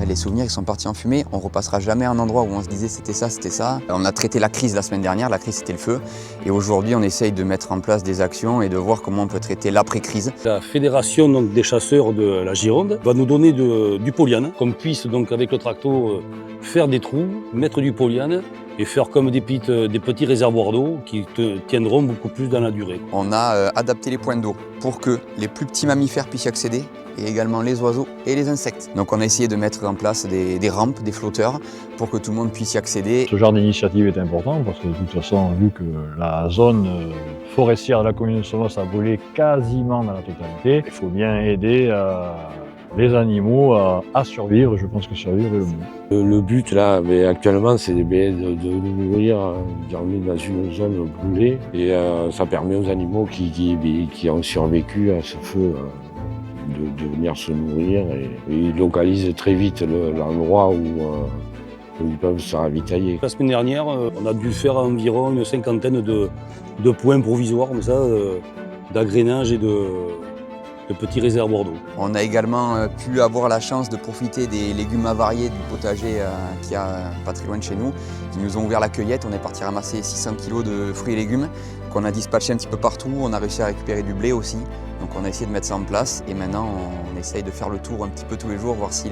Les souvenirs ils sont partis en fumée, on repassera jamais à un endroit où on se disait c'était ça, c'était ça. On a traité la crise la semaine dernière, la crise c'était le feu. Et aujourd'hui on essaye de mettre en place des actions et de voir comment on peut traiter l'après-crise. La fédération donc, des chasseurs de la Gironde va nous donner du polyane, qu'on puisse donc avec le tracto faire des trous, mettre du polyane et faire comme des petits réservoirs d'eau qui tiendront beaucoup plus dans la durée. On a adapté les points d'eau pour que les plus petits mammifères puissent y accéder et également les oiseaux et les insectes. Donc on a essayé de mettre en place des rampes, des flotteurs pour que tout le monde puisse y accéder. Ce genre d'initiative est important parce que de toute façon, vu que la zone forestière de la commune de Somos a brûlé quasiment dans la totalité, il faut bien aider les animaux à survivre. Je pense que survivre est le mieux. Le but là, actuellement, c'est de nous nourrir, dans une zone brûlée et ça permet aux animaux qui ont survécu à ce feu de venir se nourrir et ils localisent très vite l'endroit où ils peuvent se ravitailler. La semaine dernière, on a dû faire environ une cinquantaine de points provisoires comme ça, d'agrénage et de petits réservoirs d'eau. On a également pu avoir la chance de profiter des légumes avariés du potager qu'il y a pas très loin de chez nous, qui nous ont ouvert la cueillette. On est parti ramasser 600 kg de fruits et légumes qu'on a dispatchés un petit peu partout. On a réussi à récupérer du blé aussi. Donc on a essayé de mettre ça en place et maintenant on essaye de faire le tour un petit peu tous les jours, voir si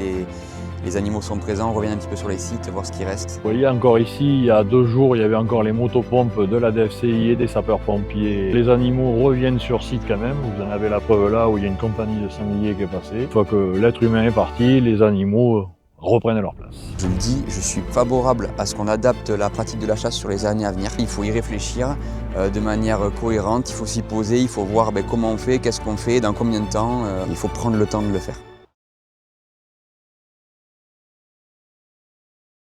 les animaux sont présents, on revient un petit peu sur les sites, voir ce qui reste. Vous voyez encore ici, il y a 2 jours, il y avait encore les motopompes de la DFCI et des sapeurs-pompiers. Les animaux reviennent sur site quand même, vous en avez la preuve là où il y a une compagnie de sangliers qui est passée. Une fois que l'être humain est parti, les animaux reprennent leur place. Je le dis, je suis favorable à ce qu'on adapte la pratique de la chasse sur les années à venir. Il faut y réfléchir de manière cohérente, il faut s'y poser, il faut voir comment on fait, qu'est-ce qu'on fait, dans combien de temps. Il faut prendre le temps de le faire.